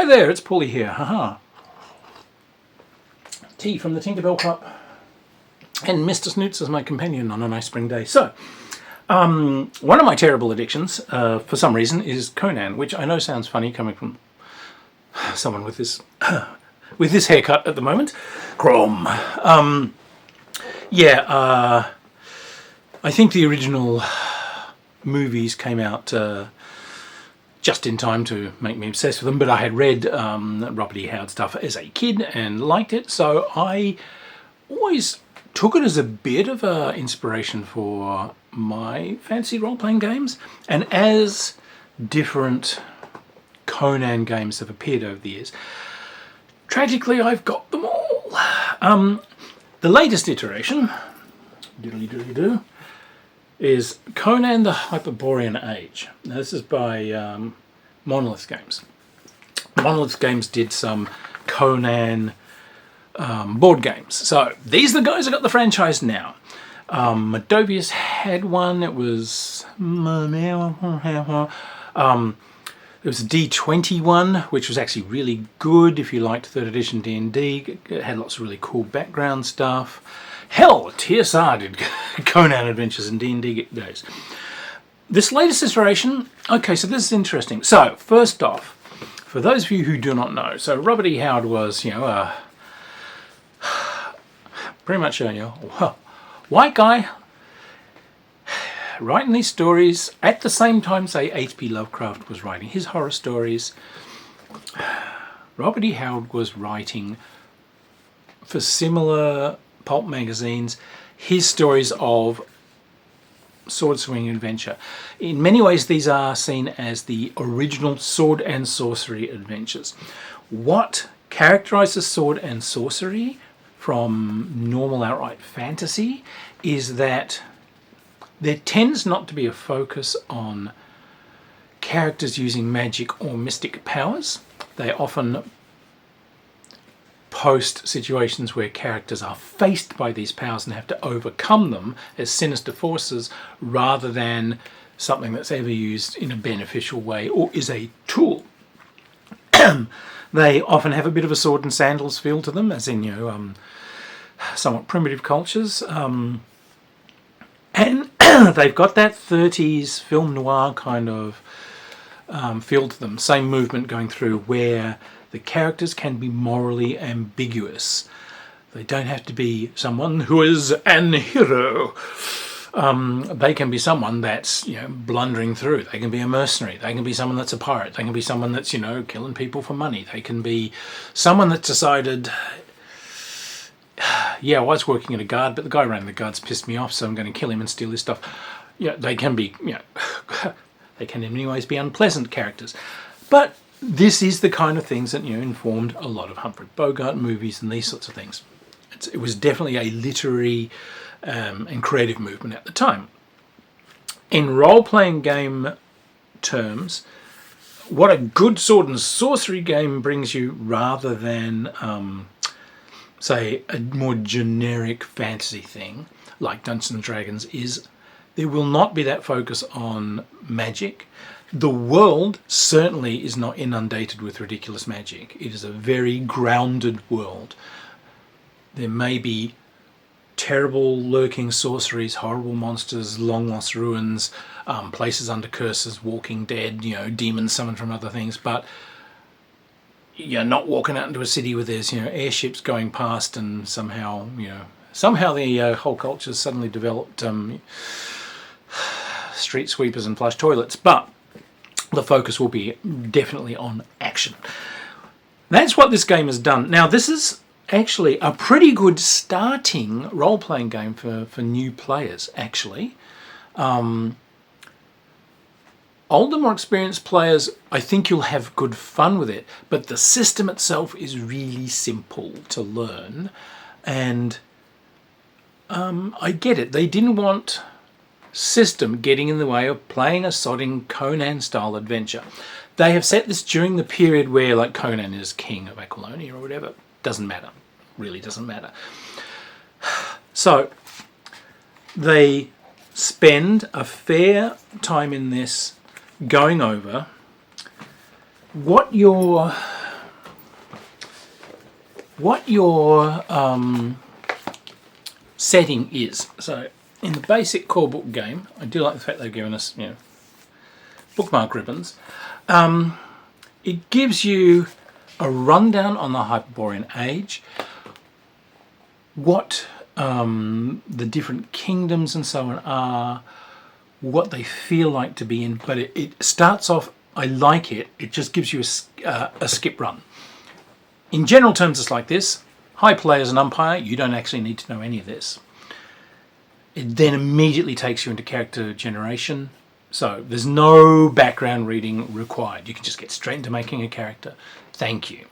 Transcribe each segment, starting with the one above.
Hi there, it's Paulie here. Haha. Tea from the Tinkerbell cup. And Mr. Snoots is my companion on a nice spring day. So, one of my terrible addictions, for some reason, is Conan, which I know sounds funny coming from someone with this with this haircut at the moment. Chrome. I think the original movies came out just in time to make me obsessed with them, but I had read Robert E. Howard stuff as a kid and liked it, so I always took it as a bit of inspiration for my fantasy role-playing games. And as different Conan games have appeared over the years, tragically I've got them all. The latest iteration, diddly-diddly-do, is Conan the Hyborean Age. Now, this is by Monolith Games. Monolith Games did some Conan board games. So these are the guys that got the franchise now. Modovius had one. It was it was a D20 one, which was actually really good if you liked 3rd edition D&D. It had lots of really cool background stuff. Hell, TSR did Conan Adventures in D&D days. This latest iteration, okay, so this is interesting. So, first off, for those of you who do not know, so Robert E. Howard was, pretty much a white guy writing these stories at the same time, say, H.P. Lovecraft was writing his horror stories. Robert E. Howard was writing for similar pulp magazines his stories of sword swinging adventure. In many ways, these are seen as the original sword and sorcery adventures. What characterizes sword and sorcery from normal outright fantasy is that there tends not to be a focus on characters using magic or mystic powers. They often post situations where characters are faced by these powers and have to overcome them as sinister forces, rather than something that's ever used in a beneficial way or is a tool. They often have a bit of a sword and sandals feel to them, as in, somewhat primitive cultures. And they've got that 30s film noir kind of feel to them. Same movement going through where the characters can be morally ambiguous. They don't have to be someone who is an hero. They can be someone that's, blundering through. They can be a mercenary. They can be someone that's a pirate. They can be someone that's, killing people for money. They can be someone that's decided, I was working at a guard, but the guy running the guard's pissed me off, so I'm going to kill him and steal his stuff. They can be, they can in many ways be unpleasant characters. But this is the kind of things that informed a lot of Humphrey Bogart movies and these sorts of things. It was definitely a literary and creative movement at the time. In role-playing game terms, what a good sword and sorcery game brings you, rather than say a more generic fantasy thing like Dungeons and Dragons, is there will not be that focus on magic. The world certainly is not inundated with ridiculous magic. It is a very grounded world. There may be terrible lurking sorceries, horrible monsters, long lost ruins, places under curses, walking dead, demons summoned from other things, but you're not walking out into a city where there's airships going past and somehow the whole culture's suddenly developed street sweepers and flush toilets. But the focus will be definitely on action. That's what this game has done. Now, this is actually a pretty good starting role-playing game for new players, actually. Older, more experienced players, I think you'll have good fun with it, but the system itself is really simple to learn, and I get it. They didn't want system getting in the way of playing a sodding Conan-style adventure. They have set this during the period where, like, Conan is king of Aquilonia or whatever. Doesn't matter. Really doesn't matter. So, they spend a fair time in this going over what your what your setting is. So in the basic core book game, I do like the fact they've given us, bookmark ribbons. It gives you a rundown on the Hyborean age, what the different kingdoms and so on are, what they feel like to be in, but it starts off, I like it, it just gives you a skip run. In general terms, it's like this. Hi, player as an umpire, you don't actually need to know any of this. It then immediately takes you into character generation. So there's no background reading required. You can just get straight into making a character. Thank you.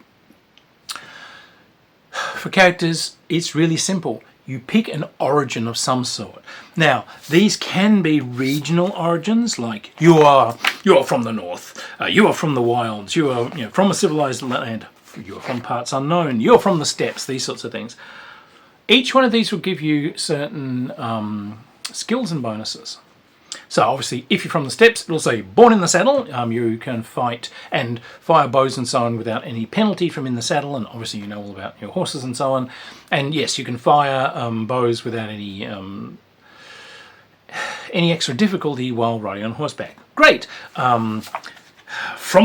For characters, it's really simple. You pick an origin of some sort. Now, these can be regional origins, like you are from the north, you are from the wilds, you are from a civilized land, you are from parts unknown, you're from the steppes, these sorts of things. Each one of these will give you certain skills and bonuses. So obviously, if you're from the steppes, it'll say born in the saddle. You can fight and fire bows and so on without any penalty from in the saddle, and obviously you know all about your horses and so on. And yes, you can fire bows without any extra difficulty while riding on horseback. Great. From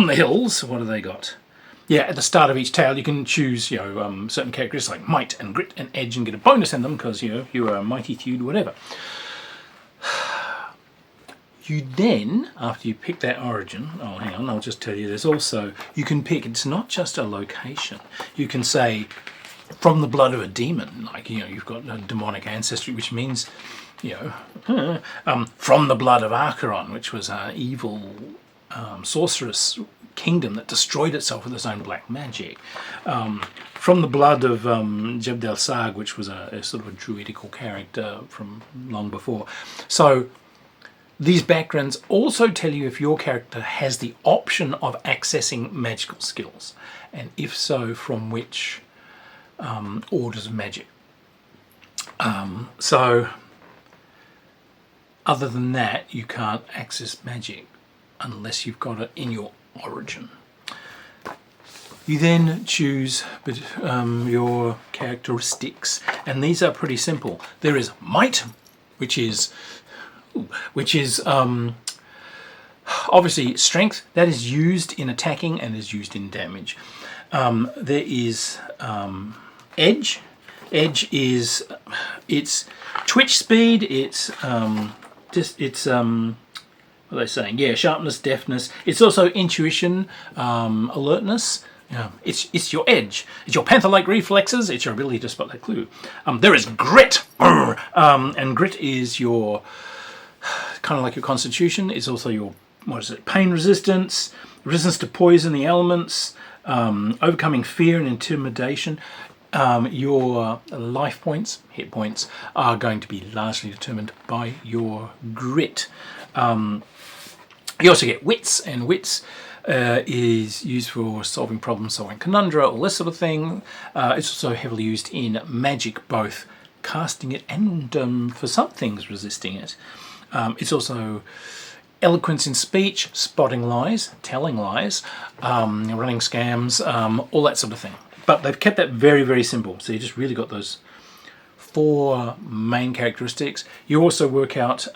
the hills, what have they got? Yeah, at the start of each tale, you can choose certain characteristics like might and grit and edge and get a bonus in them because you are a mighty feud, whatever. You then, after you pick that origin, oh hang on, I'll just tell you, there's also, you can pick, it's not just a location. You can say, from the blood of a demon, like, you've got a demonic ancestry, which means, from the blood of Acheron, which was an evil sorceress kingdom that destroyed itself with its own black magic. From the blood of Jebdel Sag, which was a sort of a druidical character from long before. So, these backgrounds also tell you if your character has the option of accessing magical skills, and if so, from which orders of magic. So, other than that, you can't access magic unless you've got it in your origin. You then choose your characteristics, and these are pretty simple. There is might, which is obviously strength, that is used in attacking and is used in damage. There is edge. Edge is it's twitch speed. It's what are they saying? Yeah, sharpness, deftness. It's also intuition, alertness. It's your edge. It's your panther-like reflexes. It's your ability to spot that clue. There is grit, and grit is your kind of like your constitution. It's also your pain resistance, resistance to poison, the elements, overcoming fear and intimidation. Your life points, hit points, are going to be largely determined by your grit. You also get wits, and wits is used for solving problems, solving conundra, all this sort of thing. It's also heavily used in magic, both casting it and for some things resisting it. It's also eloquence in speech, spotting lies, telling lies, running scams, all that sort of thing. But they've kept that very, very simple. So you just really got those 4 main characteristics. You also work out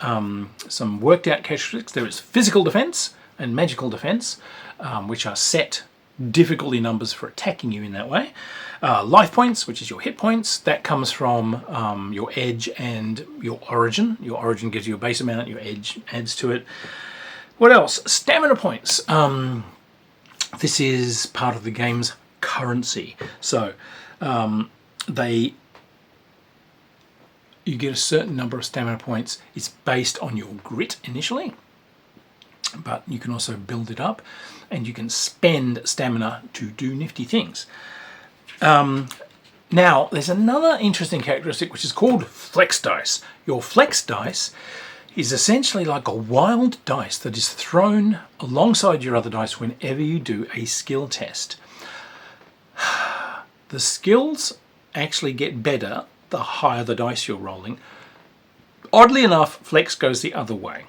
some worked out characteristics. There is physical defense and magical defense, which are set difficulty numbers for attacking you in that way. Life points, which is your hit points, that comes from your edge and your origin. Your origin gives you a base amount, your edge adds to it. What else? Stamina points. This is part of the game's currency. So you get a certain number of stamina points. It's based on your grit initially, but you can also build it up, and you can spend stamina to do nifty things. Now, there's another interesting characteristic which is called flex dice. Your flex dice is essentially like a wild dice that is thrown alongside your other dice whenever you do a skill test. The skills actually get better the higher the dice you're rolling. Oddly enough, flex goes the other way.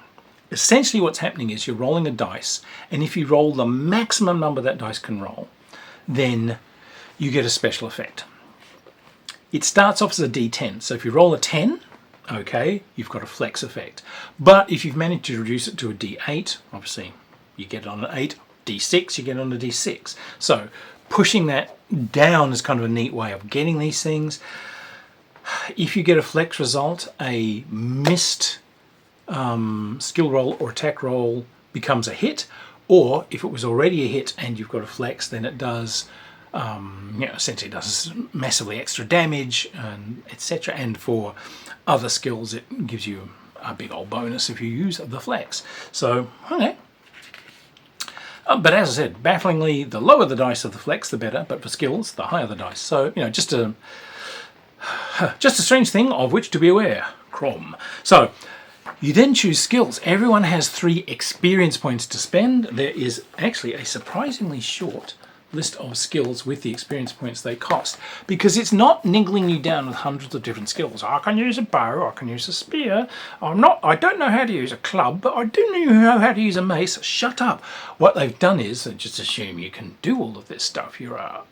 Essentially what's happening is you're rolling a dice, and if you roll the maximum number that dice can roll, then you get a special effect. it starts off as a D10. So if you roll a 10, okay, you've got a flex effect. But if you've managed to reduce it to a D8, obviously you get it on an 8, D6, you get it on a D6. So pushing that down is kind of a neat way of getting these things. If you get a flex result, a missed skill roll or attack roll becomes a hit, or if it was already a hit and you've got a flex, then it does essentially does massively extra damage, and etc. And for other skills, it gives you a big old bonus if you use the flex. So, okay. But as I said, bafflingly, the lower the dice of the flex, the better. But for skills, the higher the dice. So, just a strange thing of which to be aware. Crom. So, you then choose skills. Everyone has 3 experience points to spend. There is actually a surprisingly short list of skills with the experience points they cost, because it's not niggling you down with hundreds of different skills. I can use a bow, I can use a spear, I don't know how to use a club, but I do know how to use a mace. Shut up. What they've done is they just assume you can do all of this stuff. You're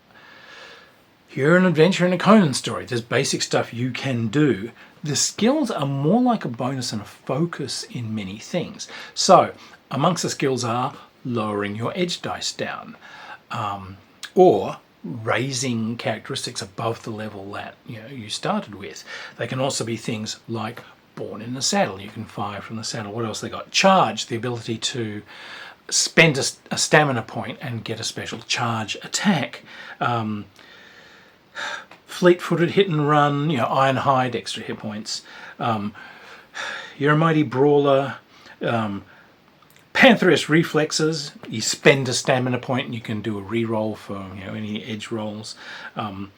an adventure in a Conan story. There's basic stuff you can do. The skills are more like a bonus and a focus in many things. So amongst the skills are lowering your edge dice down, or raising characteristics above the level that you started with. They can also be things like born in the saddle. You can fire from the saddle. What else they got? Charge, the ability to spend a stamina point and get a special charge attack. Fleet-footed hit and run, iron hide, extra hit points. You're a mighty brawler. Pantherous reflexes, you spend a stamina point and you can do a re-roll for any edge rolls. What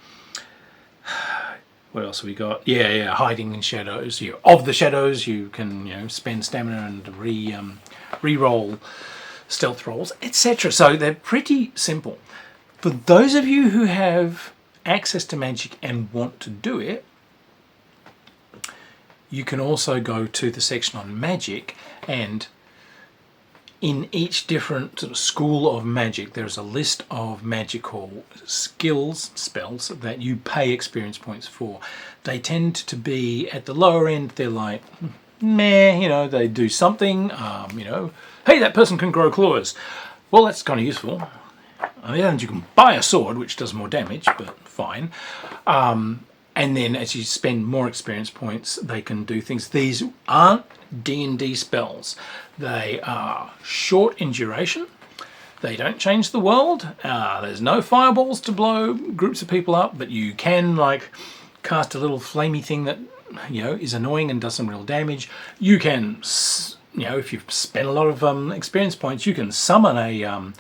else have we got? Hiding in shadows. Of the shadows, you can spend stamina and re-roll stealth rolls, etc. So they're pretty simple. For those of you who have access to magic and want to do it, you can also go to the section on magic, and in each different sort of school of magic, there's a list of magical skills, spells, that you pay experience points for. They tend to be at the lower end. They're like, meh, they do something, hey, that person can grow claws. Well, that's kind of useful. On the other hand, you can buy a sword, which does more damage, but fine. And then as you spend more experience points, they can do things. These aren't D&D spells. They are short in duration. They don't change the world. There's no fireballs to blow groups of people up, but you can cast a little flamey thing that is annoying and does some real damage. You can, if you've spent a lot of experience points, you can summon a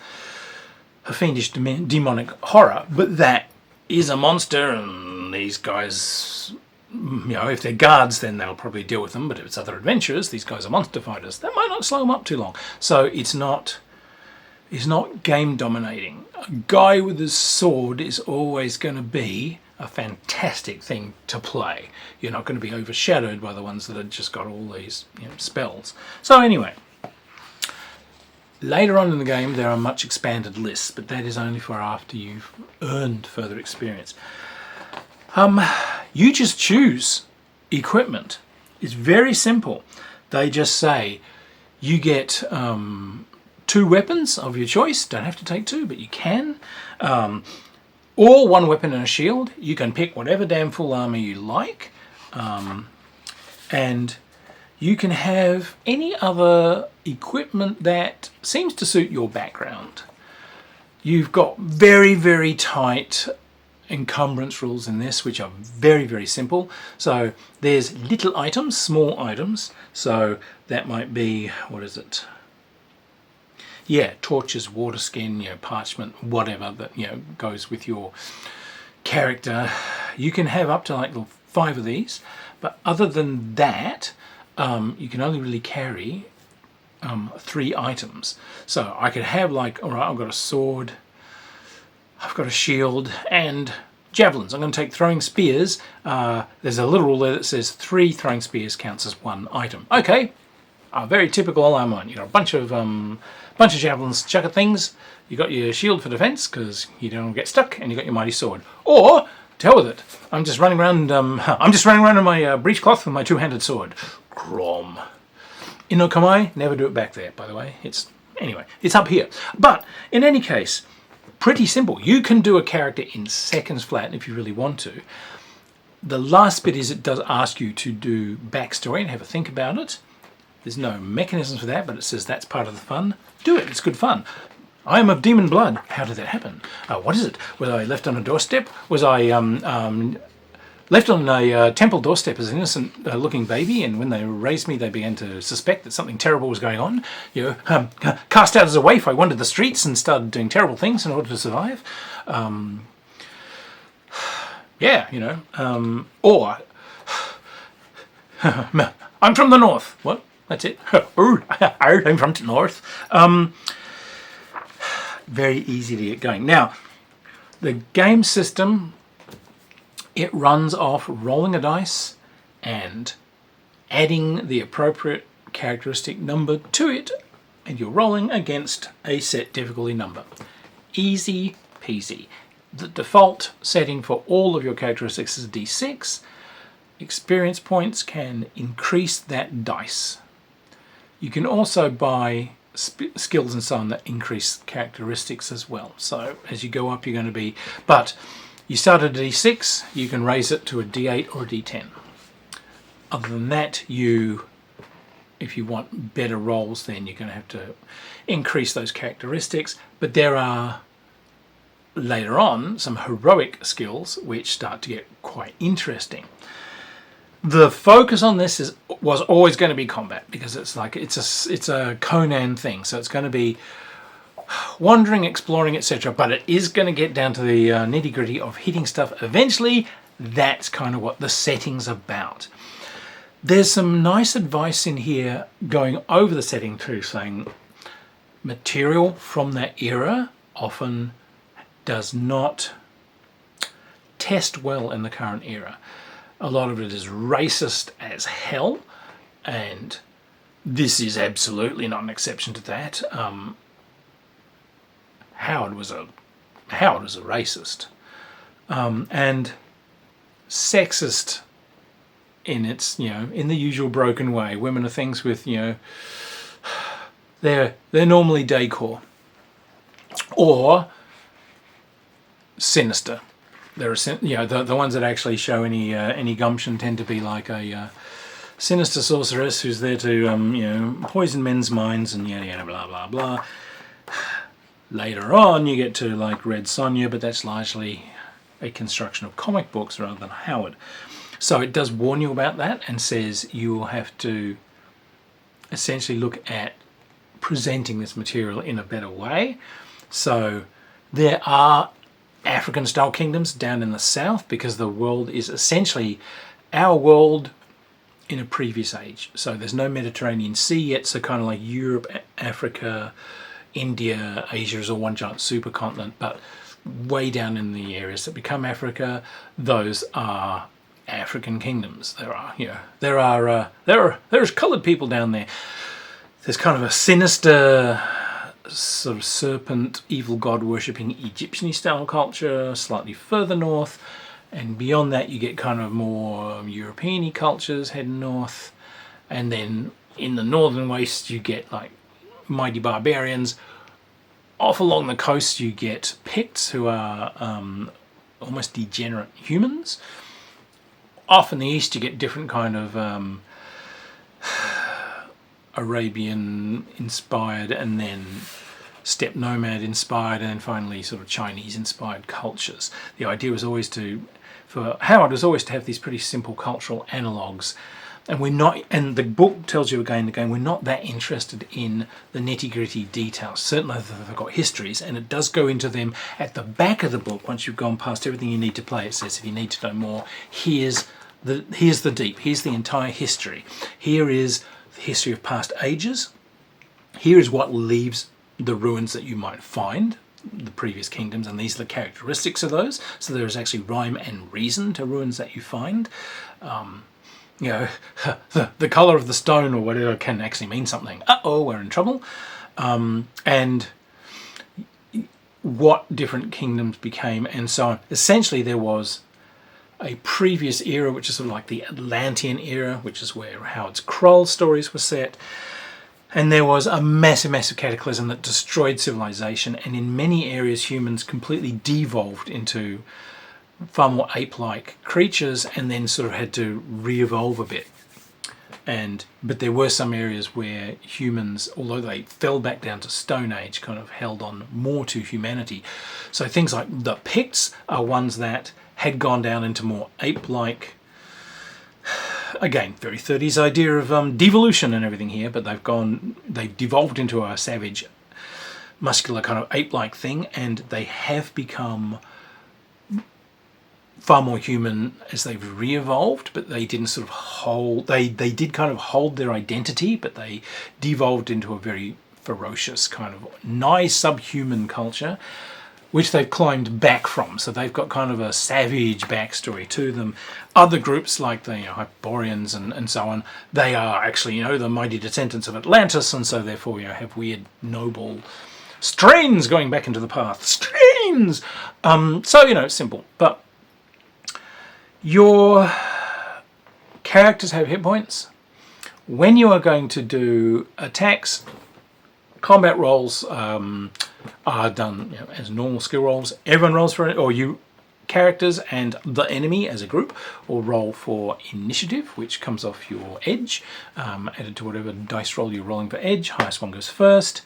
fiendish demonic horror, but that is a monster, and these guys, if they're guards, then they'll probably deal with them, but if it's other adventurers, these guys are monster fighters, that might not slow them up too long. So it's not game dominating. A guy with a sword is always going to be a fantastic thing to play. You're not going to be overshadowed by the ones that have just got all these spells. So anyway, later on in the game there are much expanded lists, but that is only for after you've earned further experience. You just choose equipment. It's very simple. They just say you get 2 weapons of your choice. Don't have to take 2, but you can. Or 1 weapon and a shield. You can pick whatever damn full armor you like. And you can have any other equipment that seems to suit your background. You've got very, very tight encumbrance rules in this, which are very, very simple. So there's little items, small items. So that might be, what is it? Torches, water skin, parchment, whatever that goes with your character. You can have up to 5 of these, but other than that, you can only really carry 3 items. So I could have all right, I've got a sword, I've got a shield, and javelins. I'm going to take throwing spears. There's a little rule there that says 3 throwing spears counts as 1 item. Okay, very typical. I'm on. A bunch of javelins, chuck at things. You got your shield for defense because you don't get stuck, and you got your mighty sword. Or To hell with it. I'm just running around. I'm just running around in my breechcloth with my two-handed sword. Grom. Inokamai, never do it back there, by the way. Anyway, it's up here. But in any case, pretty simple. You can do a character in seconds flat if you really want to. The last bit is it does ask you to do backstory and have a think about it. There's no mechanisms for that, but it says that's part of the fun. Do it. It's good fun. I am of demon blood. How did that happen? What is it? Was I left on a doorstep? Was I left on a temple doorstep as an innocent looking baby, and when they raised me they began to suspect that something terrible was going on? Cast out as a waif, I wandered the streets and started doing terrible things in order to survive. Or I'm from the north. What? That's it. I'm from the north. Very easy to get going. Now, the game system, it runs off rolling a dice and adding the appropriate characteristic number to it, and you're rolling against a set difficulty number. Easy peasy. The default setting for all of your characteristics is D6. Experience points can increase that dice. You can also buy skills and so on that increase characteristics as well. So as you go up, you're going to be... But you start at a D6, you can raise it to a D8 or a D10. Other than that, if you want better rolls, then you're going to have to increase those characteristics. But there are, later on, some heroic skills which start to get quite interesting. The focus on this was always going to be combat, because it's a Conan thing, so it's going to be wandering, exploring, etc. But it is going to get down to the nitty-gritty of hitting stuff eventually. That's kind of what the setting's about. There's some nice advice in here going over the setting too, saying material from that era often does not test well in the current era. A lot of it is racist as hell, and this is absolutely not an exception to that. Howard was a racist, and sexist in its, in the usual broken way. Women are things with, they're normally decor or sinister. There are, the ones that actually show any gumption tend to be like a sinister sorceress who's there to poison men's minds and yada yada blah blah blah. Later on, you get to like Red Sonja, but that's largely a construction of comic books rather than Howard. So it does warn you about that and says you will have to essentially look at presenting this material in a better way. So there are African-style kingdoms down in the south, because the world is essentially our world in a previous age. So there's no Mediterranean Sea yet, so kind of like Europe, Africa, India, Asia is all one giant supercontinent, but way down in the areas that become Africa, those are African kingdoms. There's coloured people down there. There's kind of a sinister sort of serpent, evil god worshipping Egyptian style culture slightly further north, and beyond that you get kind of more European-y cultures heading north, and then in the northern waste you get like mighty barbarians. Off along the coast you get Picts, who are almost degenerate humans. Off in the east you get different kind of Arabian inspired, and then steppe nomad inspired, and then finally sort of Chinese inspired cultures. The idea was always for Howard was always to have these pretty simple cultural analogues, and the book tells you again and again, we're not that interested in the nitty-gritty details. Certainly they've got histories, and it does go into them at the back of the book. Once you've gone past everything you need to play, it says if you need to know more, here's the deep, here's the entire history, here is the history of past ages, here is what leaves the ruins that you might find, the previous kingdoms, and these are the characteristics of those. So there is actually rhyme and reason to ruins that you find. The colour of the stone or whatever can actually mean something. Uh-oh, we're in trouble. And what different kingdoms became, and so on. Essentially there was a previous era, which is sort of like the Atlantean era, which is where Howard Kroll stories were set. And there was a massive, massive cataclysm that destroyed civilization, and in many areas humans completely devolved into far more ape-like creatures and then sort of had to re-evolve a bit. But there were some areas where humans, although they fell back down to Stone Age, kind of held on more to humanity. So things like the Picts are ones that had gone down into more ape-like, again, very 30s idea of devolution and everything here, but they've devolved into a savage, muscular kind of ape-like thing, and they have become far more human as they've re-evolved, but they didn't sort of hold, they did kind of hold their identity, but they devolved into a very ferocious kind of nigh subhuman culture, which they've climbed back from. So they've got kind of a savage backstory to them. Other groups like the Hyboreans and so on, they are actually the mighty descendants of Atlantis, and so therefore have weird noble strains going back into the path. Strains! So simple. But your characters have hit points. When you are going to do attacks, combat rolls are done as normal skill rolls. Everyone rolls for it, or you characters and the enemy as a group, or roll for initiative, which comes off your edge, added to whatever dice roll you're rolling for edge. Highest one goes first.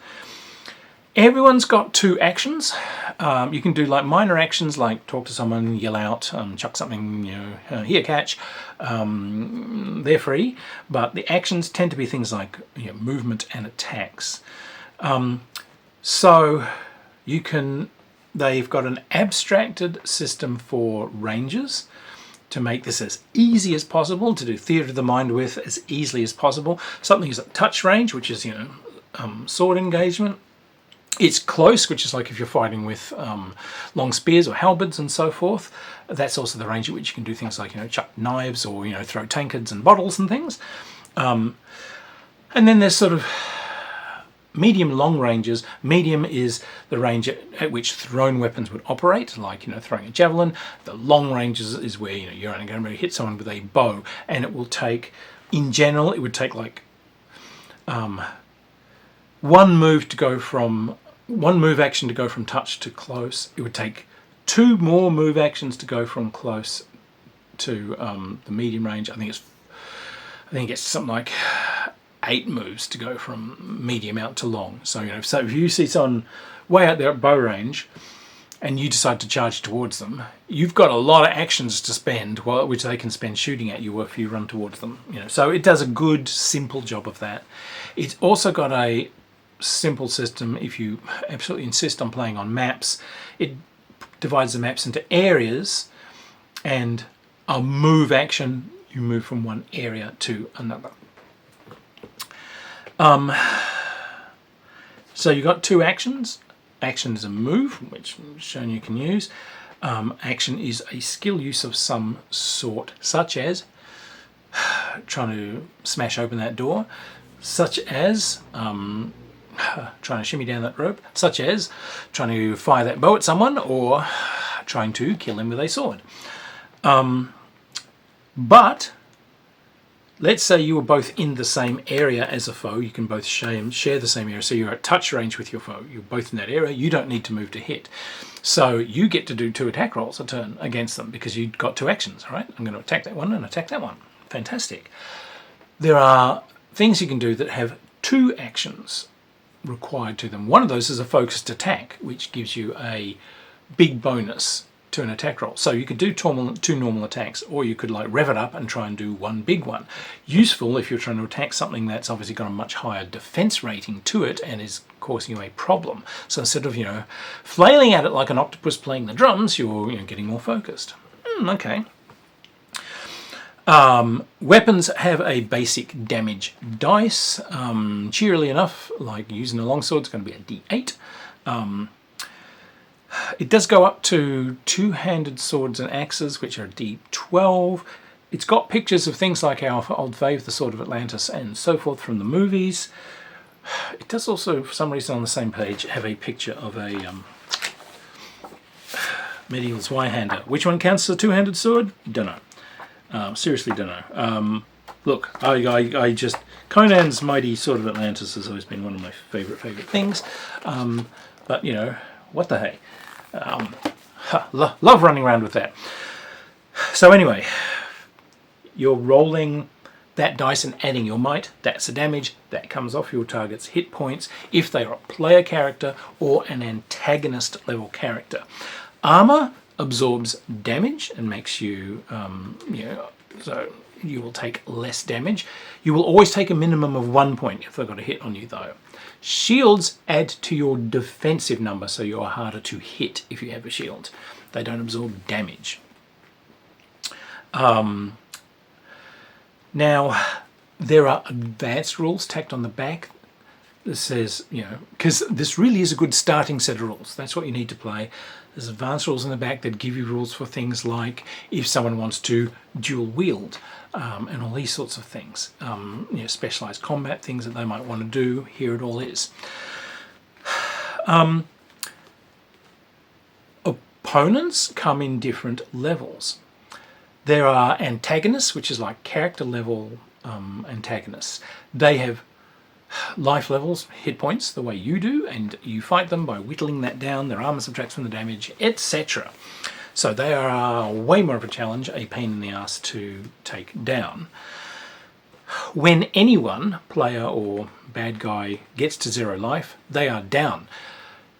Everyone's got 2 actions. You can do like minor actions, like talk to someone, yell out, chuck something, here, catch. They're free, but the actions tend to be things like movement and attacks. So they've got an abstracted system for ranges to make this as easy as possible, to do theatre of the mind with as easily as possible. Something is at touch range, which is sword engagement. It's close, which is like if you're fighting with long spears or halberds and so forth. That's also the range at which you can do things like chuck knives or throw tankards and bottles and things. And then there's sort of medium long ranges. Medium is the range at which thrown weapons would operate, like throwing a javelin. The long ranges is where you're only going to hit someone with a bow, and it will take, in general, it would take like one move action to go from touch to close. It would take 2 more move actions to go from close to the medium range. I think it's something like 8 moves to go from medium out to long. So so if you see someone way out there at bow range and you decide to charge towards them, you've got a lot of actions to spend, which they can spend shooting at you if you run towards them. So it does a good, simple job of that. It's also got a simple system. If you absolutely insist on playing on maps, it divides the maps into areas, and a move action, you move from one area to another. So you've got 2 actions. Action is a move, which I've shown you can use. Action is a skill use of some sort, such as trying to smash open that door, such as trying to shimmy down that rope, such as trying to fire that bow at someone, or trying to kill him with a sword. But let's say you were both in the same area as a foe. You can both share the same area. So you're at touch range with your foe. You're both in that area. You don't need to move to hit. So you get to do 2 attack rolls a turn against them because you've got 2 actions. All right, I'm going to attack that one and attack that one. Fantastic. There are things you can do that have 2 actions required to them. One of those is a focused attack, which gives you a big bonus to an attack roll. So you could do 2 normal attacks, or you could like rev it up and try and do 1 big one. Useful if you're trying to attack something that's obviously got a much higher defense rating to it and is causing you a problem. So instead of flailing at it like an octopus playing the drums, you're getting more focused. Okay. Weapons have a basic damage dice. Cheerily enough, like using a longsword, it's going to be a D8. It does go up to 2-handed swords and axes, which are D12. It's got pictures of things like our old fave, the Sword of Atlantis, and so forth from the movies. It does also, for some reason on the same page, have a picture of a Medieval Zweihander. Which one counts as a two-handed sword? Don't know. Seriously don't know. Look, I just... Conan's Mighty Sword of Atlantis has always been one of my favourite things. But, you know, what the hey. Love running around with that. So anyway, you're rolling that dice and adding your might. That's the damage that comes off your target's hit points if they are a player character or an antagonist level character. Armor absorbs damage and makes you, so you will take less damage. You will always take a minimum of 1 point if they've got a hit on you though. Shields add to your defensive number, so you're harder to hit if you have a shield. They don't absorb damage. Now, there are advanced rules tacked on the back that says, because this really is a good starting set of rules. That's what you need to play. There's advanced rules in the back that give you rules for things like if someone wants to dual wield and all these sorts of things. Specialized combat things that they might want to do. Here it all is. Opponents come in different levels. There are antagonists, which is like character level antagonists. They have life levels, hit points, the way you do, and you fight them by whittling that down. Their armor subtracts from the damage, etc. So they are way more of a challenge, a pain in the ass to take down. When anyone, player or bad guy, gets to 0 life, they are down.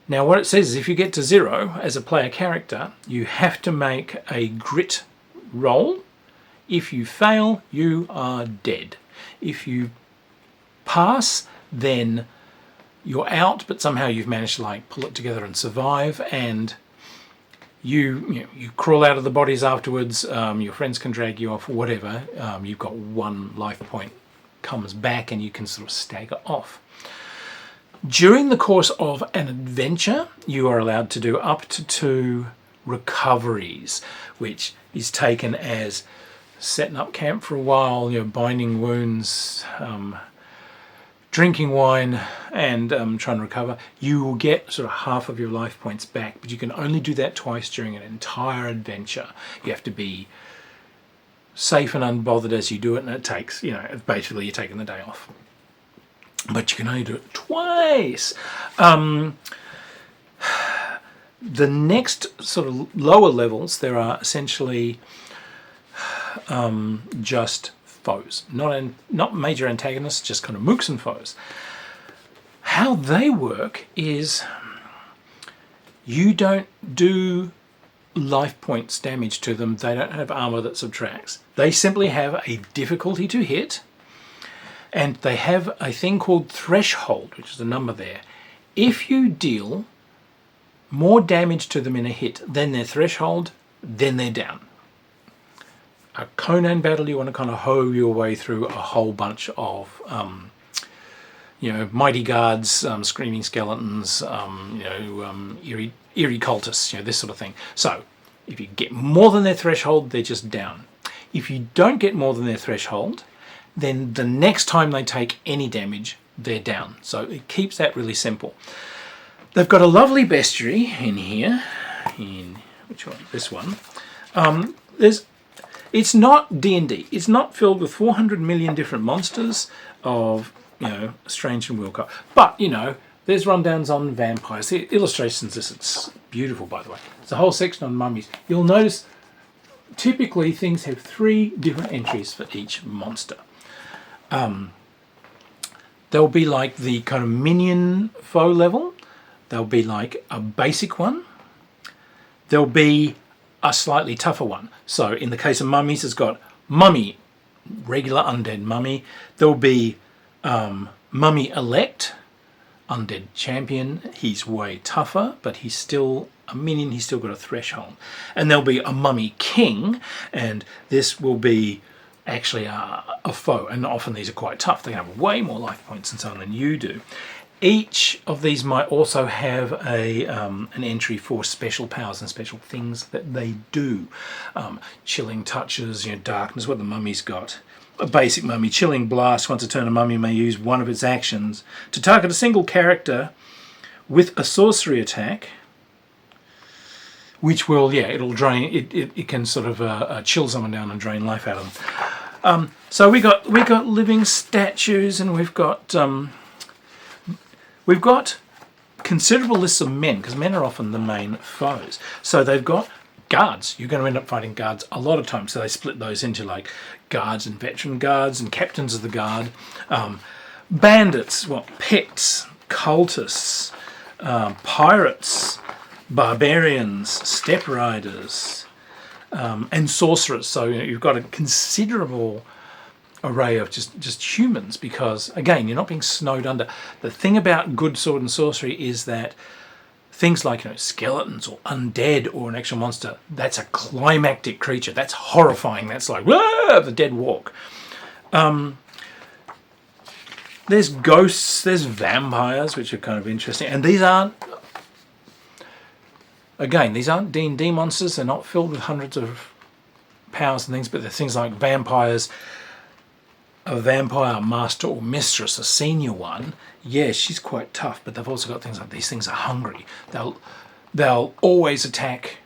Now what it says is if you get to 0 as a player character, you have to make a grit roll. If you fail, you are dead. If you pass, then you're out, but somehow you've managed to pull it together and survive, and you crawl out of the bodies afterwards. Your friends can drag you off, whatever. You've got 1 life point comes back, and you can sort of stagger off. During the course of an adventure, you are allowed to do up to 2 recoveries, which is taken as setting up camp for a while, binding wounds, drinking wine, and trying to recover. You will get sort of half of your life points back, but you can only do that twice during an entire adventure. You have to be safe and unbothered as you do it, and it takes, basically you're taking the day off. But you can only do it twice. The next sort of lower levels, there are essentially just foes, not major antagonists, just kind of mooks and foes. How they work is you don't do life points damage to them. They don't have armor that subtracts. They simply have a difficulty to hit, and they have a thing called threshold, which is a number there. If you deal more damage to them in a hit than their threshold, then they're down. A Conan battle, you want to kind of hoe your way through a whole bunch of mighty guards, screaming skeletons, eerie cultists, this sort of thing. So if you get more than their threshold, they're just down. If you don't get more than their threshold, then the next time they take any damage, they're down. So it keeps that really simple. They've got a lovely bestiary in here. In which one? This one. It's not D&D. It's not filled with 400 million different monsters of strange and weird. But there's rundowns on vampires. The illustrations. It's beautiful, by the way. There's a whole section on mummies. You'll notice typically things have 3 different entries for each monster. There'll be like the kind of minion foe level. There'll be like a basic one. There'll be a slightly tougher one. So in the case of mummies, it's got mummy, regular undead mummy. There'll be mummy elect, undead champion. He's way tougher, but he's still a minion. He's still got a threshold. And there'll be a mummy king, and this will be actually a foe. And often these are quite tough. They have way more life points and so on than you do. Each of these might also have an entry for special powers and special things that they do. Chilling touches, darkness, what the mummy's got. A basic mummy, chilling blast. Once a turn, a mummy may use one of its actions to target a single character with a sorcery attack which will, yeah, it'll drain. It can sort of chill someone down and drain life out of them. So we got living statues, and we've got considerable lists of men, because men are often the main foes. So they've got guards. You're going to end up fighting guards a lot of times. So they split those into like guards and veteran guards and captains of the guard. Bandits, Picts, cultists, pirates, barbarians, steppe riders, and sorcerers. So you've got a considerable array of just humans, because again, you're not being snowed under. The thing about good sword and sorcery is that things like skeletons or undead or an actual monster, that's a climactic creature. That's horrifying. That's like, whoa, the dead walk. There's ghosts, there's vampires, which are kind of interesting. And these aren't D&D monsters. They're not filled with hundreds of powers and things, but they're things like vampires. A vampire master or mistress, a senior one, yeah, she's quite tough, but they've also got things like these things are hungry. They'll always attack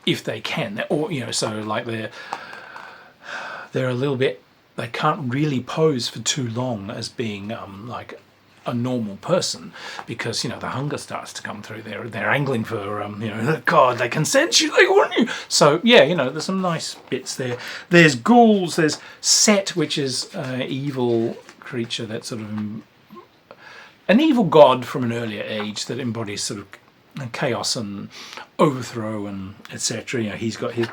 if they can. So like they're a little bit, they can't really pose for too long as being like a normal person, because the hunger starts to come through. They're angling for God, they can sense you, they want you. So yeah, there's some nice bits there. There's ghouls. There's Set, which is an evil creature, that's sort of an evil god from an earlier age that embodies sort of chaos and overthrow and etc. He's got his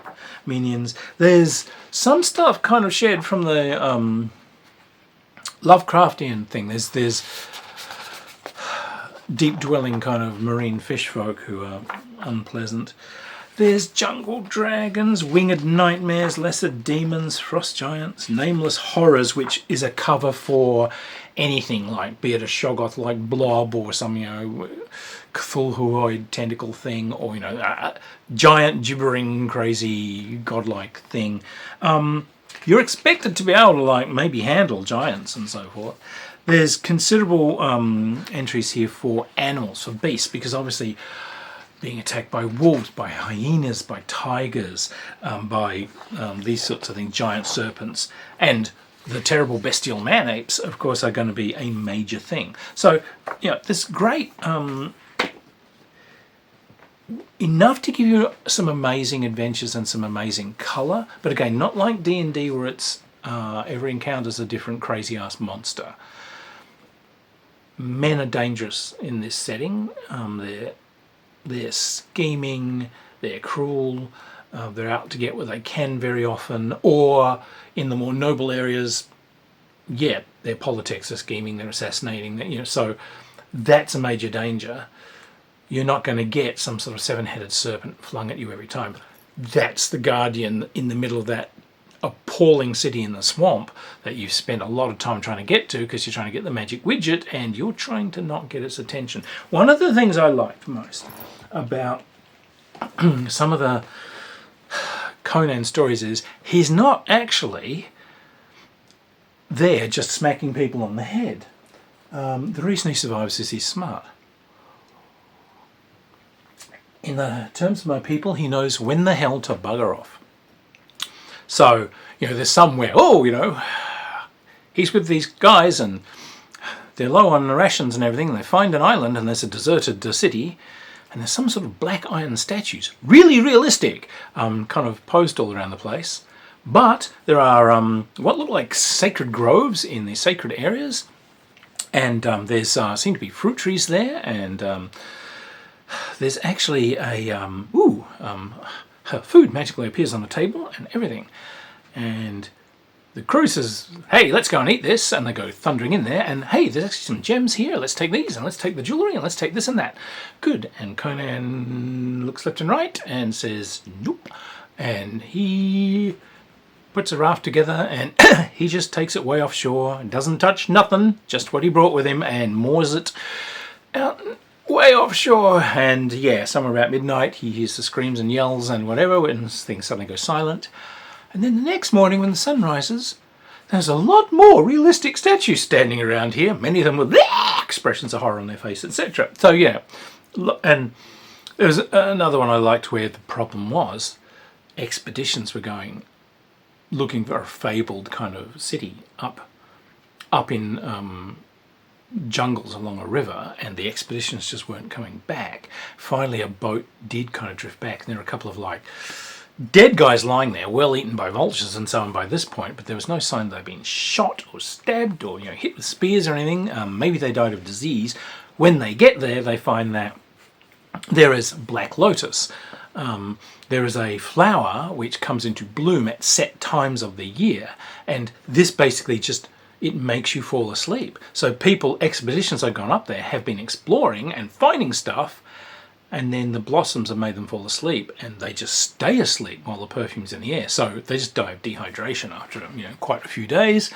minions. There's some stuff kind of shared from the Lovecraftian thing. There's deep dwelling kind of marine fish folk who are unpleasant. There's jungle dragons, winged nightmares, lesser demons, frost giants, nameless horrors, which is a cover for anything like, be it a Shoggoth like blob or some Cthulhuoid tentacle thing, or a giant gibbering crazy godlike thing. You're expected to be able to like maybe handle giants and so forth. There's considerable entries here for animals, for beasts, because obviously being attacked by wolves, by hyenas, by tigers, by these sorts of things, giant serpents, and the terrible bestial man-apes, of course, are going to be a major thing. So, this great, enough to give you some amazing adventures and some amazing colour, but again, not like D&D where it's every encounter's a different crazy-ass monster. Men are dangerous in this setting. They're scheming, they're cruel, they're out to get what they can very often, or in the more noble areas, their politics are scheming, they're assassinating, so that's a major danger. You're not going to get some sort of seven-headed serpent flung at you every time. That's the guardian in the middle of that appalling city in the swamp that you've spent a lot of time trying to get to, because you're trying to get the magic widget and you're trying to not get its attention. One of the things I liked most about some of the Conan stories is he's not actually there just smacking people on the head. The reason he survives is he's smart. In the terms of my people, he knows when the hell to bugger off. So, there's somewhere, he's with these guys and they're low on rations and everything, and they find an island and there's a deserted city, and there's some sort of black iron statues, really realistic, kind of posed all around the place. But there are what look like sacred groves in the sacred areas, and there's seem to be fruit trees there, and there's actually food magically appears on the table and everything. And the crew says, hey, let's go and eat this. And they go thundering in there. And hey, there's actually some gems here. Let's take these, and let's take the jewellery, and let's take this and that. Good. And Conan looks left and right and says, nope. And he puts a raft together, and he just takes it way offshore and doesn't touch nothing, just what he brought with him, and moors it out way offshore. And somewhere about midnight he hears the screams and yells and whatever, when things suddenly go silent. And then the next morning when the sun rises, there's a lot more realistic statues standing around here, many of them with expressions of horror on their face, etc. So and There was another one I liked where the problem was expeditions were going looking for a fabled kind of city up in jungles along a river, and the expeditions just weren't coming back. Finally, a boat did kind of drift back, and there were a couple of like dead guys lying there, well eaten by vultures and so on by this point, but there was no sign they'd been shot or stabbed or hit with spears or anything. Maybe they died of disease. When they get there, they find that there is black lotus. There is a flower which comes into bloom at set times of the year, and this basically just, it makes you fall asleep. So expeditions that have gone up there have been exploring and finding stuff, and then the blossoms have made them fall asleep, and they just stay asleep while the perfume's in the air. So they just die of dehydration after quite a few days,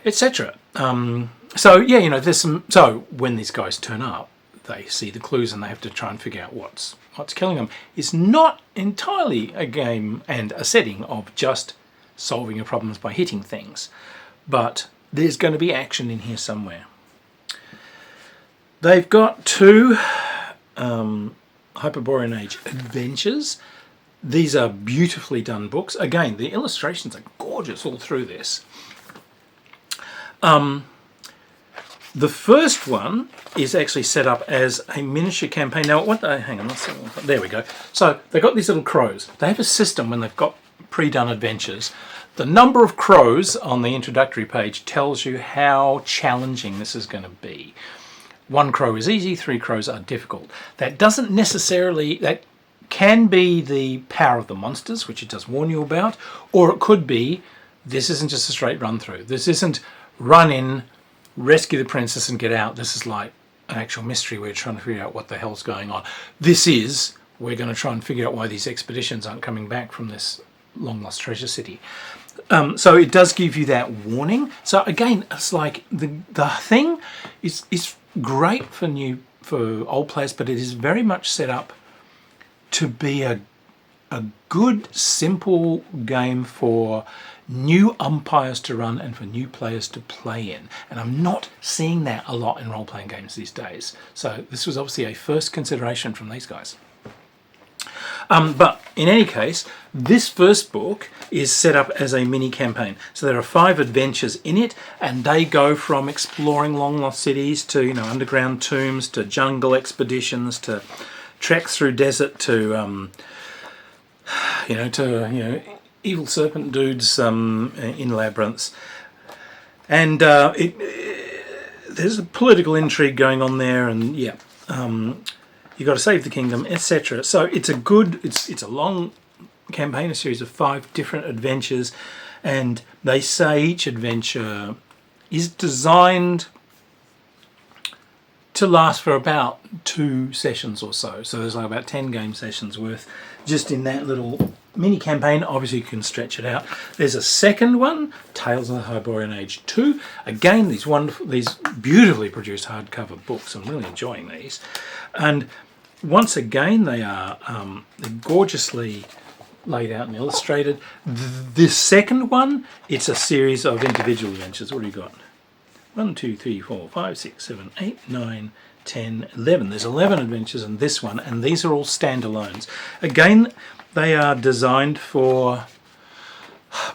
etc. So yeah, there's some. So when these guys turn up, they see the clues and they have to try and figure out what's killing them. It's not entirely a game and a setting of just solving your problems by hitting things, but there's going to be action in here somewhere. They've got 2 Hyborean Age adventures. These are beautifully done books. Again, the illustrations are gorgeous all through this. The first one is actually set up as a miniature campaign. Now, hang on, there we go. So they've got these little crows. They have a system when they've got pre-done adventures. The number of crows on the introductory page tells you how challenging this is going to be. 1 crow is easy, 3 crows are difficult. That doesn't necessarily, that can be the power of the monsters, which it does warn you about, or it could be, this isn't just a straight run through. This isn't run in, rescue the princess and get out. This is like an actual mystery where you're trying to figure out what the hell's going on. This is, we're going to try and figure out why these expeditions aren't coming back from this long lost treasure city. So it does give you that warning. So again, it's like the thing is great for old players, but it is very much set up to be a good, simple game for new umpires to run and for new players to play in. And I'm not seeing that a lot in role-playing games these days. So this was obviously a first consideration from these guys. But in any case, this first book is set up as a mini campaign. So there are 5 adventures in it, and they go from exploring long lost cities to underground tombs, to jungle expeditions, to treks through desert, to evil serpent dudes in labyrinths, and there's a political intrigue going on there, and you got to save the kingdom, etc. So it's a long campaign, a series of 5 different adventures, and they say each adventure is designed to last for about 2 sessions or so. So there's like about 10 game sessions worth just in that little mini campaign. Obviously you can stretch it out. There's a second one, Tales of the Hyborean Age 2. Again, these beautifully produced hardcover books. I'm really enjoying these. And once again, they are they're gorgeously laid out and illustrated. The second one, it's a series of individual adventures. What do you got? 1, 2, 3, 4, 5, 6, 7, 8, 9, 10, 11. There's 11 adventures in this one, and these are all standalones. Again, they are designed for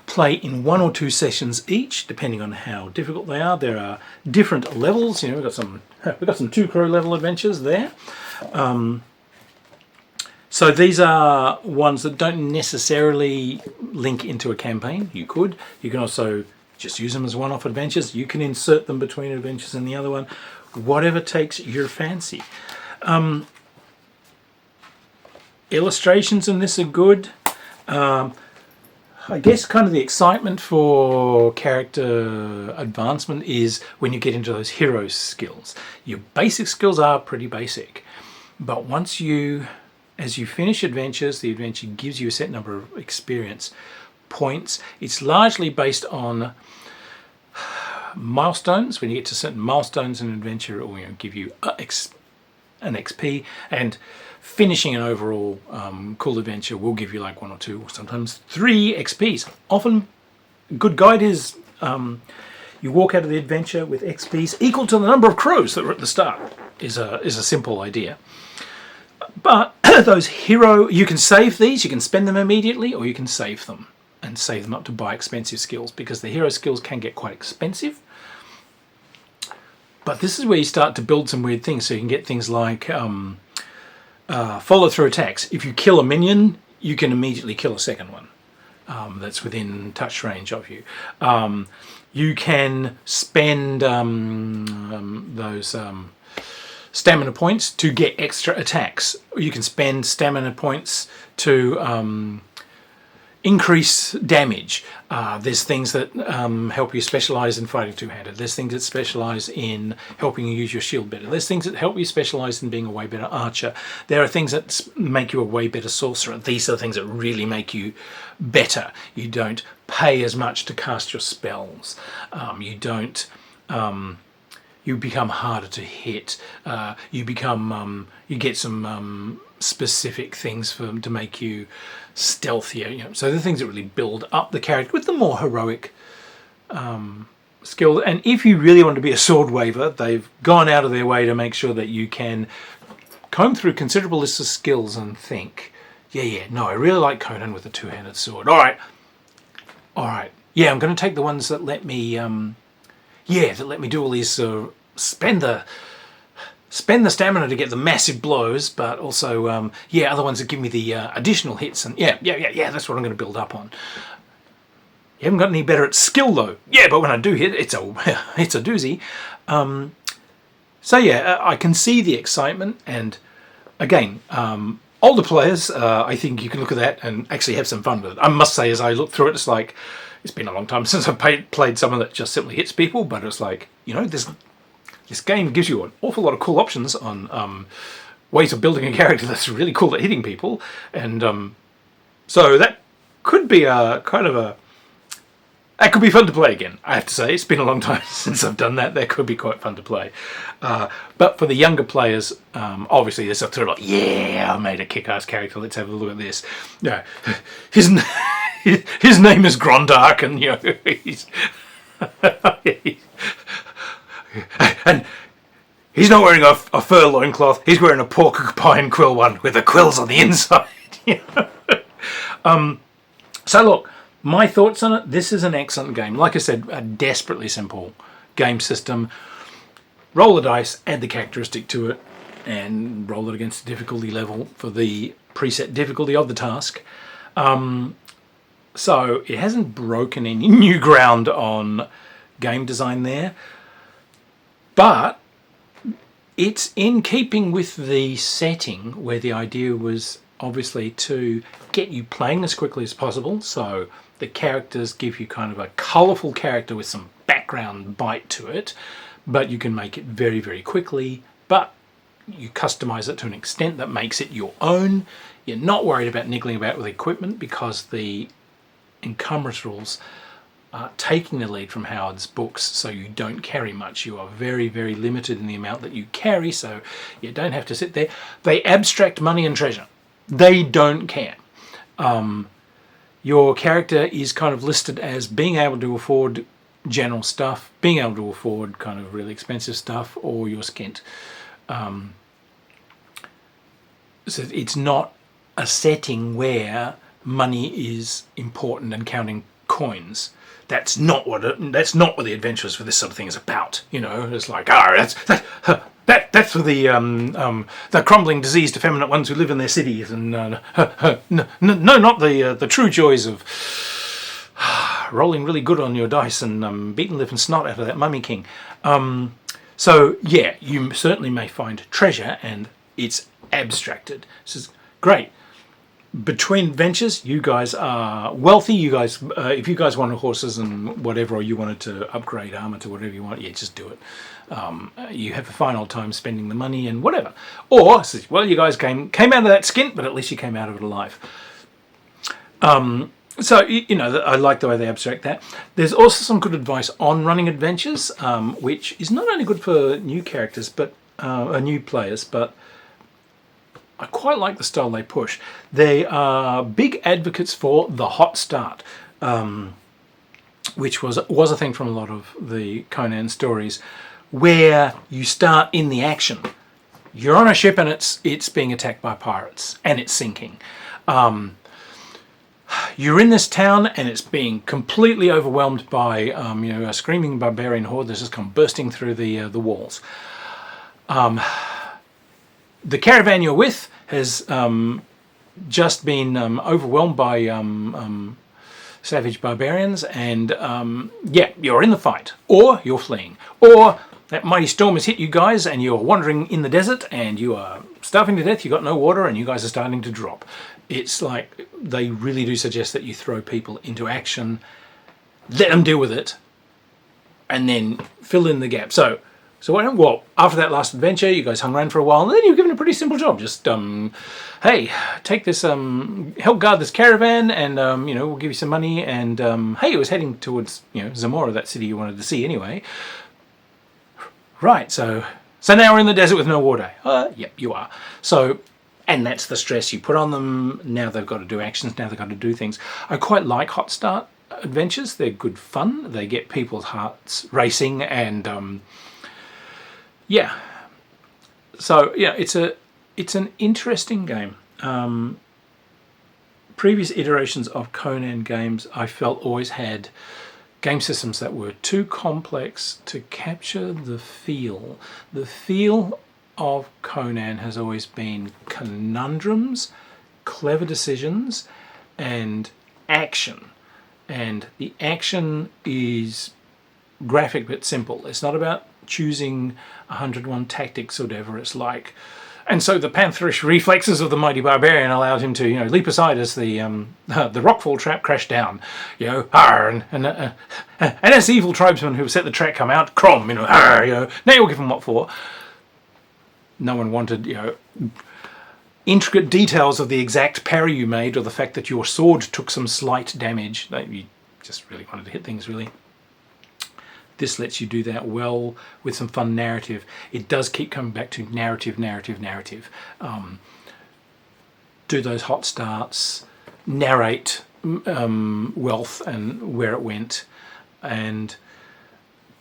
play in 1 or 2 sessions each, depending on how difficult they are. There are different levels. We've got some 2 crow level adventures there. So these are ones that don't necessarily link into a campaign. You can also just use them as one-off adventures. You can insert them between adventures and the other one, whatever takes your fancy. Illustrations in this are good. I guess kind of the excitement for character advancement is when you get into those hero skills. Your basic skills are pretty basic, but as you finish adventures, the adventure gives you a set number of experience points. It's largely based on milestones. When you get to certain milestones in an adventure, it will give you an XP, and finishing an overall cool adventure will give you like 1 or 2 or sometimes 3 XPs. Often a good guide is you walk out of the adventure with XPs equal to the number of crows that were at the start. Is a simple idea. But those hero, you can save these, you can spend them immediately, or you can save them and save them up to buy expensive skills, because the hero skills can get quite expensive. But this is where you start to build some weird things. So you can get things like follow through attacks. If you kill a minion, you can immediately kill a second one that's within touch range of you. You can spend those stamina points to get extra attacks. You can spend stamina points to increase damage. There's things that help you specialize in fighting two-handed. There's things that specialize in helping you use your shield better. There's things that help you specialize in being a way better archer. There are things that make you a way better sorcerer. These are the things that really make you better. You don't pay as much to cast your spells. You don't... you become harder to hit. You get some specific things to make you stealthier. So the things that really build up the character with the more heroic skills. And if you really want to be a sword waver, they've gone out of their way to make sure that you can comb through considerable lists of skills and think, no, I really like Conan with a two-handed sword. All right. Yeah, I'm going to take the ones that let me do all these, spend the stamina to get the massive blows, but also, other ones that give me the additional hits, and that's what I'm going to build up on. You haven't got any better at skill, though. Yeah, but when I do hit, it's a doozy. I can see the excitement, and again, older players, I think you can look at that and actually have some fun with it. I must say, as I look through it, it's like, it's been a long time since I've played someone that just simply hits people, but it's like, this game gives you an awful lot of cool options on ways of building a character that's really cool at hitting people, and so that could be that could be fun to play again. I have to say, it's been a long time since I've done that. That could be quite fun to play. But for the younger players, obviously there's a sort of like, I made a kick-ass character. Let's have a look at this. Yeah, his name is Grondark, and he's and he's not wearing a fur loincloth. He's wearing a porcupine quill one with the quills on the inside. So look, my thoughts on it. This is an excellent game. Like I said, a desperately simple game system. Roll the dice, add the characteristic to it, and roll it against the difficulty level for the preset difficulty of the task. So it hasn't broken any new ground on game design there, but it's in keeping with the setting, where the idea was obviously to get you playing as quickly as possible. So the characters give you kind of a colourful character with some background bite to it, but you can make it very, very quickly, but you customize it to an extent that makes it your own. You're not worried about niggling about with equipment, because the encumbrance rules are taking the lead from Howard's books, so you don't carry much. You are very, very limited in the amount that you carry, so you don't have to sit there. They abstract money and treasure. They don't care. Your character is kind of listed as being able to afford general stuff, being able to afford kind of really expensive stuff, or you're skint. So it's not a setting where money is important and counting coins. That's not what the Adventures for this sort of thing is about. It's like, that's for the crumbling, diseased, effeminate ones who live in their cities, and no, not the true joys of rolling really good on your dice and beating lip and snot out of that Mummy King. So yeah, you certainly may find treasure, and it's abstracted. This is great. Between adventures, you guys are wealthy. You guys, if you guys wanted horses and whatever, or you wanted to upgrade armor to whatever you want, just do it. You have a fine old time spending the money and whatever. Or, well, you guys came out of that skint, but at least you came out of it alive. So, I like the way they abstract that. There's also some good advice on running adventures, which is not only good for new characters, but new players, but I quite like the style they push. They are big advocates for the hot start, which was a thing from a lot of the Conan stories, where you start in the action. You're on a ship and it's being attacked by pirates and it's sinking. You're in this town and it's being completely overwhelmed by a screaming barbarian horde that's just come bursting through the walls. The caravan you're with has just been overwhelmed by savage barbarians, and you're in the fight, or you're fleeing, or that mighty storm has hit you guys and you're wandering in the desert and you are starving to death, you got no water and you guys are starting to drop. It's like they really do suggest that you throw people into action, let them deal with it, and then fill in the gap. So after that last adventure, you guys hung around for a while, and then you're given a pretty simple job. Just, hey, take this, help guard this caravan, and, we'll give you some money, and, hey, it was heading towards, Zamora, that city you wanted to see anyway. Right, so now we're in the desert with no water. Yep, you are. So, and that's the stress you put on them. Now they've got to do actions, now they've got to do things. I quite like hot start adventures. They're good fun. They get people's hearts racing, and, so it's an interesting game. Previous iterations of Conan games I felt always had game systems that were too complex to capture the feel. The feel of Conan has always been conundrums, clever decisions, and action. And the action is graphic but simple. It's not about choosing 101 tactics or whatever. It's like, and so the pantherish reflexes of the mighty barbarian allowed him to, leap aside as the rockfall trap crashed down, and as the evil tribesmen who set the trap come out, crom, now you'll give them what for. No one wanted, intricate details of the exact parry you made, or the fact that your sword took some slight damage. You just really wanted to hit things, really. This lets you do that well with some fun narrative. It does keep coming back to narrative. Do those hot starts, narrate wealth and where it went, and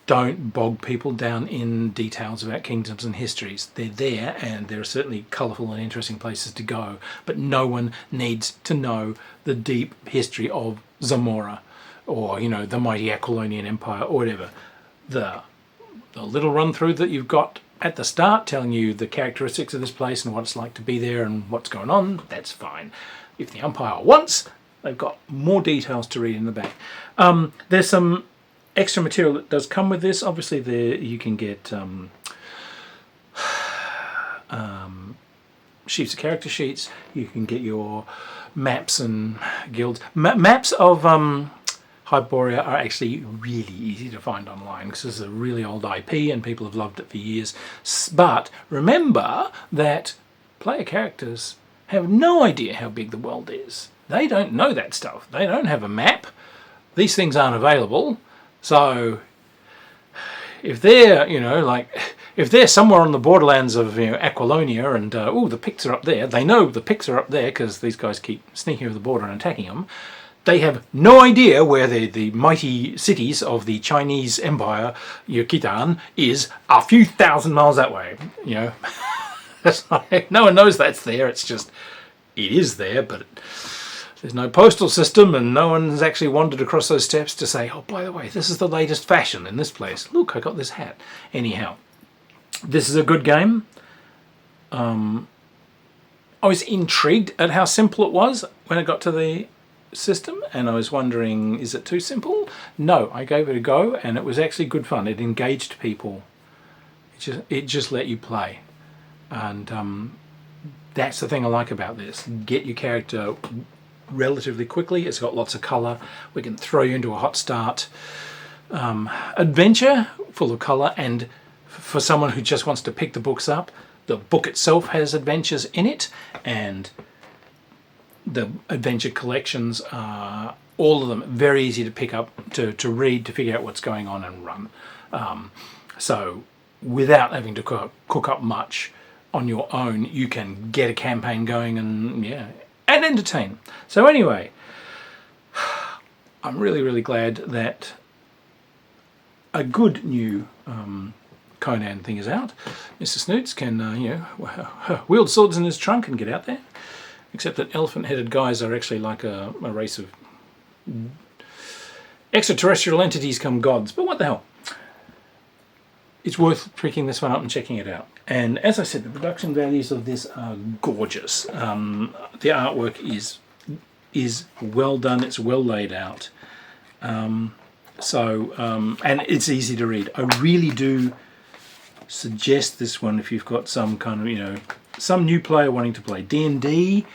don't bog people down in details about kingdoms and histories. They're there, and there are certainly colourful and interesting places to go, but no one needs to know the deep history of Zamora, or the mighty Aquilonian Empire, or whatever. The little run through that you've got at the start telling you the characteristics of this place and what it's like to be there and what's going on, that's fine. If the Empire wants, they've got more details to read in the back. There's some extra material that does come with this. Obviously you can get sheets of character sheets. You can get your maps and guilds. Maps of Hyborean are actually really easy to find online because this is a really old IP and people have loved it for years. But remember that player characters have no idea how big the world is. They don't know that stuff. They don't have a map. These things aren't available. So if they're, if they're somewhere on the borderlands of Aquilonia and, the Picts are up there, they know the Picts are up there because these guys keep sneaking over the border and attacking them. They have no idea where the mighty cities of the Chinese Empire, Yukitan, is a few thousand miles that way. That's like, no one knows that's there. It's just, it is there, but there's no postal system, and no one's actually wandered across those steps to say, oh, by the way, this is the latest fashion in this place. Look, I got this hat. Anyhow, this is a good game. I was intrigued at how simple it was when I got to the system, and I was wondering, is it too simple? No, I gave it a go, and it was actually good fun. It engaged people. It just let you play, and that's the thing I like about this. Get your character relatively quickly. It's got lots of colour. We can throw you into a hot start adventure full of colour, and for someone who just wants to pick the books up, the book itself has adventures in it, and the adventure collections are, all of them, very easy to pick up, to read, to figure out what's going on and run. So without having to cook up much on your own, you can get a campaign going and entertain. So anyway, I'm really glad that a good new Conan thing is out, Mr. Snoots can, wield swords in his trunk and get out there. Except that elephant-headed guys are actually like a race of extraterrestrial entities come gods. But what the hell? It's worth picking this one up and checking it out. And as I said, the production values of this are gorgeous. The artwork is well done. It's well laid out. And it's easy to read. I really do suggest this one if you've got some kind of, some new player wanting to play. D&D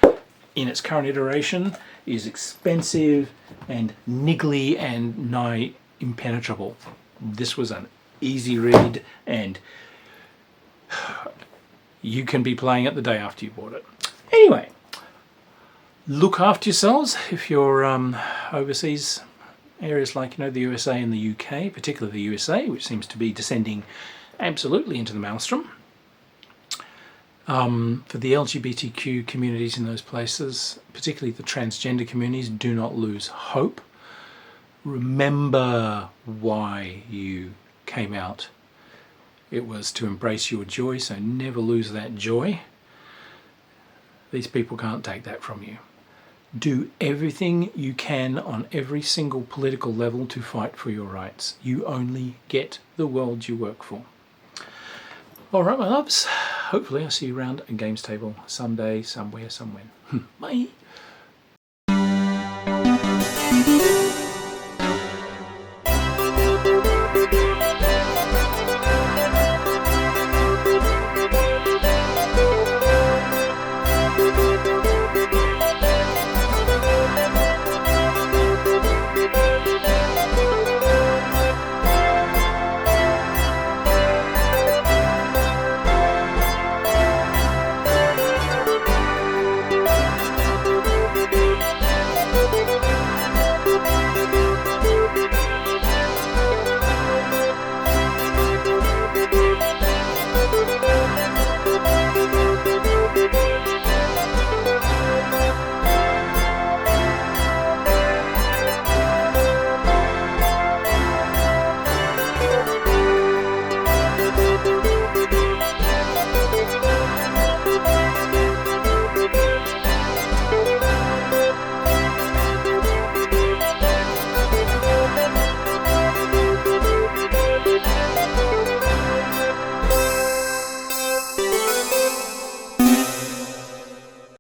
in its current iteration is expensive and niggly and nigh impenetrable. This was an easy read, and you can be playing it the day after you bought it. Anyway, look after yourselves if you're overseas areas like the USA and the UK, particularly the USA, which seems to be descending absolutely into the maelstrom. For the LGBTQ communities in those places, particularly the transgender communities, do not lose hope. Remember why you came out. It was to embrace your joy, so never lose that joy. These people can't take that from you. Do everything you can on every single political level to fight for your rights. You only get the world you work for. Alright, my loves. Hopefully I'll see you around a games table someday, somewhere, somewhen. Bye.